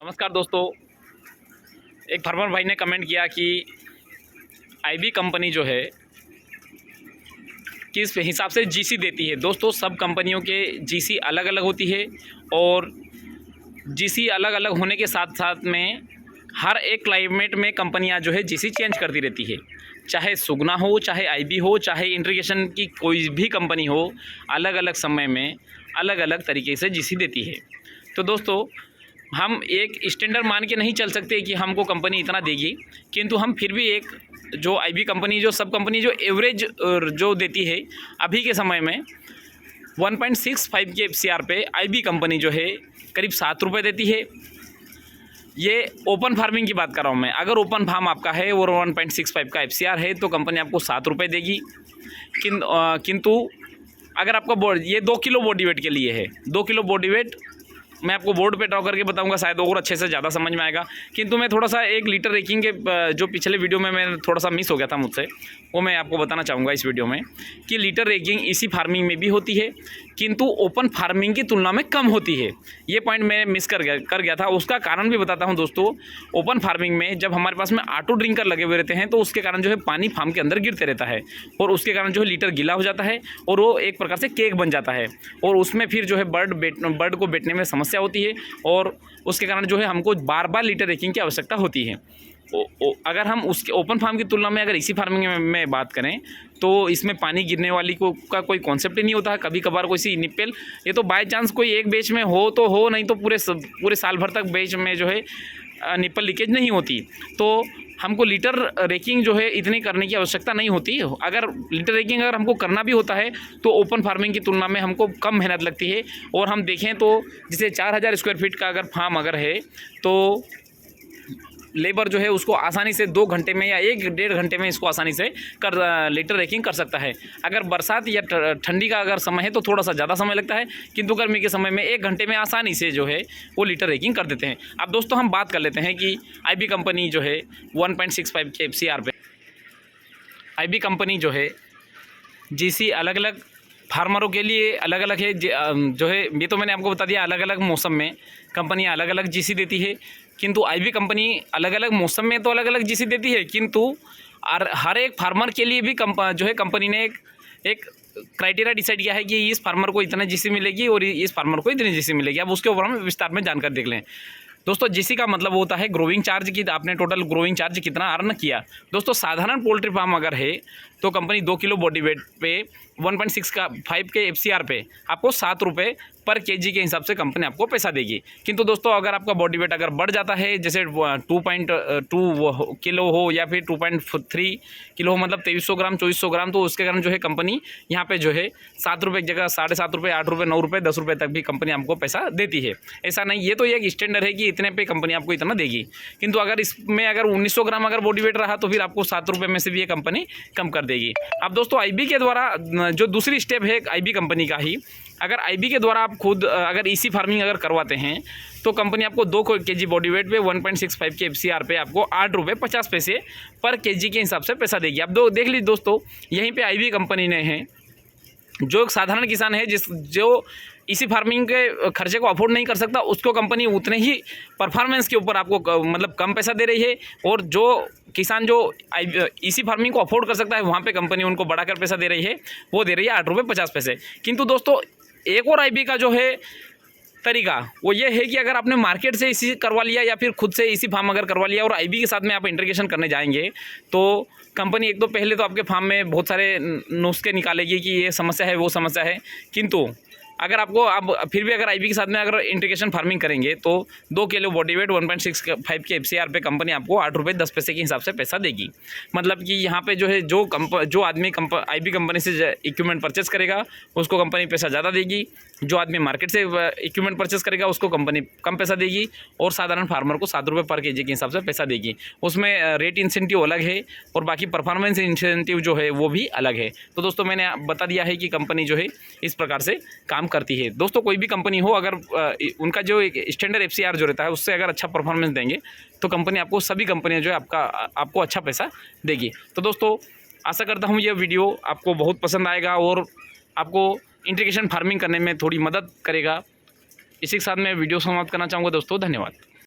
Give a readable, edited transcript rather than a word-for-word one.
नमस्कार दोस्तों, एक फार्मर भाई ने कमेंट किया कि आईबी कंपनी जो है किस हिसाब से जीसी देती है। दोस्तों, सब कंपनियों के जीसी अलग अलग होती है और जीसी अलग अलग होने के साथ साथ में हर एक क्लाइमेट में कंपनियां जो है जीसी चेंज करती रहती है। चाहे सुगना हो, चाहे आईबी हो, चाहे इंटीग्रेशन की कोई भी कंपनी हो, अलग अलग समय में अलग अलग तरीके से जीसी देती है। तो दोस्तों, हम एक स्टैंडर्ड मान के नहीं चल सकते कि हमको कंपनी इतना देगी, किंतु हम फिर भी एक जो आईबी कंपनी, जो सब कंपनी जो एवरेज जो देती है अभी के समय में 1.65 के एफसीआर पे आईबी कंपनी जो है करीब 7 रुपये देती है। ये ओपन फार्मिंग की बात कर रहा हूँ मैं। अगर ओपन फार्म आपका है और 1.65 का एफसीआर है तो कंपनी आपको 7 रुपये देगी। किंतु अगर आपका ये 2 किलो बॉडी वेट के लिए है, 2 किलो बॉडी वेट मैं आपको बोर्ड पे ड्रॉ करके बताऊंगा, शायद और अच्छे से ज़्यादा समझ में आएगा। किंतु मैं थोड़ा सा 1 लीटर रेकिंग के जो पिछले वीडियो में मैं थोड़ा सा मिस हो गया था मुझसे, वो मैं आपको बताना चाहूँगा इस वीडियो में कि लीटर रेकिंग इसी फार्मिंग में भी होती है, किंतु ओपन फार्मिंग की तुलना में कम होती है। ये पॉइंट मैं मिस कर गया था। उसका कारण भी बताता हूँ दोस्तों। ओपन फार्मिंग में जब हमारे पास में ऑटो ड्रिंकर लगे हुए रहते हैं तो उसके कारण जो है पानी फार्म के अंदर गिरते रहता है और उसके कारण जो है लीटर गीला हो जाता है और वो एक प्रकार से केक बन जाता है और उसमें फिर जो है बर्ड को बैठने में समस्या होती है और उसके कारण जो है हमको बार बार लीटर रेकिंग की आवश्यकता होती है। अगर हम उसके ओपन फार्म की तुलना में अगर इसी फार्मिंग में बात करें तो इसमें पानी गिरने वाली का कोई कॉन्सेप्ट ही नहीं होता है। कभी कभार कोई सी निप्पल, ये तो बाय चांस कोई एक बैच में हो तो हो, नहीं तो पूरे साल भर तक बैच में जो है निप्पल लीकेज नहीं होती। तो हमको लीटर रेकिंग जो है इतनी करने की आवश्यकता नहीं होती। अगर लीटर रेकिंग अगर हमको करना भी होता है तो ओपन फार्मिंग की तुलना में हमको कम मेहनत लगती है। और हम देखें तो जैसे 4000 स्क्वायर फीट का अगर फार्म अगर है तो लेबर जो है उसको आसानी से 2 घंटे में या 1-1.5 घंटे में इसको आसानी से लीटर रेकिंग कर सकता है। अगर बरसात या ठंडी का अगर समय है तो थोड़ा सा ज़्यादा समय लगता है, किंतु गर्मी के समय में 1 घंटे में आसानी से जो है वो लीटर रेकिंग कर देते हैं। अब दोस्तों, हम बात कर लेते हैं कि आईबी कंपनी जो है 1.65 के एफसीआर पे आईबी कंपनी जो है जीसी अलग अलग फार्मरों के लिए अलग अलग है। जो है ये तो मैंने आपको बता दिया, अलग अलग मौसम में कंपनियां अलग अलग जीसी देती है। किंतु आईबी कंपनी अलग अलग मौसम में तो अलग अलग जीसी देती है, किंतु हर एक फार्मर के लिए भी जो है कंपनी ने एक क्राइटेरिया डिसाइड किया है कि इस फार्मर को इतना जीसी मिलेगी और इस फार्मर को इतनी जीसी मिलेगी। अब उसके ऊपर हम विस्तार में जानकारी देख लें। दोस्तों, जीसी का मतलब होता है ग्रोइंग चार्ज की आपने टोटल ग्रोइंग चार्ज कितना अर्न किया। दोस्तों, साधारण पोल्ट्री फार्म अगर है तो कंपनी 2 किलो बॉडी वेट पे 1.65 के एफसीआर पे आपको 7 रुपये पर केजी के हिसाब से कंपनी आपको पैसा देगी। किंतु दोस्तों, अगर आपका बॉडी वेट अगर बढ़ जाता है, जैसे 2.2 किलो हो या फिर 2.3 किलो हो, मतलब 2300 ग्राम 2400 ग्राम, तो उसके कारण जो है कंपनी यहाँ पे जो है 7 रुपये की जगह 7.5 रुपये, 8 रुपये, 9 रुपये, 10 रुपये तक भी कंपनी आपको पैसा देती है। ऐसा नहीं, ये तो एक स्टैंडर्ड है कि इतने पे कंपनी आपको इतना देगी। किंतु अगर इसमें अगर 1900 ग्राम अगर बॉडी वेट रहा तो फिर आपको 7 रुपये में से भी ये कंपनी कम कर देगी। अब दोस्तों, आईबी के द्वारा जो दूसरी स्टेप है आईबी कंपनी का ही, अगर आईबी के द्वारा आप खुद अगर इसी फार्मिंग अगर करवाते हैं तो कंपनी आपको 2 केजी बॉडी वेट पे 1.65 के एफसीआर पे आपको 8 रुपये 50 पैसे पर केजी के हिसाब से पैसा देगी। अब देख लीजिए दोस्तों, यहीं पे आईबी कंपनी ने है, जो एक साधारण किसान है जो इसी फार्मिंग के खर्चे को अफोर्ड नहीं कर सकता, उसको कंपनी उतने ही परफॉर्मेंस के ऊपर आपको मतलब कम पैसा दे रही है। और जो किसान जो इसी फार्मिंग को अफोर्ड कर सकता है वहाँ पे कंपनी उनको बढ़ाकर पैसा दे रही है, वो दे रही है 8 रुपये 50 पैसे। किंतु दोस्तों, एक और आईबी का जो है तरीका वो ये है कि अगर आपने मार्केट से इसी करवा लिया या फिर खुद से इसी फार्म अगर करवा लिया और आईबी के साथ में आप इंटीग्रेशन करने जाएंगे तो कंपनी एक तो पहले तो आपके फार्म में बहुत सारे नुस्खे निकालेगी कि ये समस्या है, वो समस्या है। किंतु अगर आपको अब फिर भी अगर आईबी के साथ में अगर इंटीग्रेशन फार्मिंग करेंगे तो 2 किलो बॉडी वेट 1.65 के एफसीआर पे कंपनी आपको 8 रुपये 10 पैसे के हिसाब से पैसा देगी। मतलब कि यहाँ पे जो है जो आदमी आईबी कंपनी से इक्विपमेंट परचेस करेगा उसको कंपनी पैसा ज़्यादा देगी, जो आदमी मार्केट से इक्विपमेंट परचेस करेगा उसको कंपनी कम पैसा देगी और साधारण फार्मर को 7 रुपये पर केजी के हिसाब से पैसा देगी। उसमें रेट इंसेंटिव अलग है और बाकी परफॉर्मेंस इंसेंटिव जो है वो भी अलग है। तो दोस्तों, मैंने बता दिया है कि कंपनी जो है इस प्रकार से काम करती है। दोस्तों, कोई भी कंपनी हो अगर उनका जो एक स्टैंडर्ड एफसीआर जो रहता है उससे अगर अच्छा परफॉर्मेंस देंगे तो कंपनी आपको सभी कंपनियां जो है आपको अच्छा पैसा देगी। तो दोस्तों, आशा करता हूं ये वीडियो आपको बहुत पसंद आएगा और आपको इंटीग्रेशन फार्मिंग करने में थोड़ी मदद करेगा। इसी के साथ मैं वीडियो समाप्त करना चाहूँगा दोस्तों। धन्यवाद।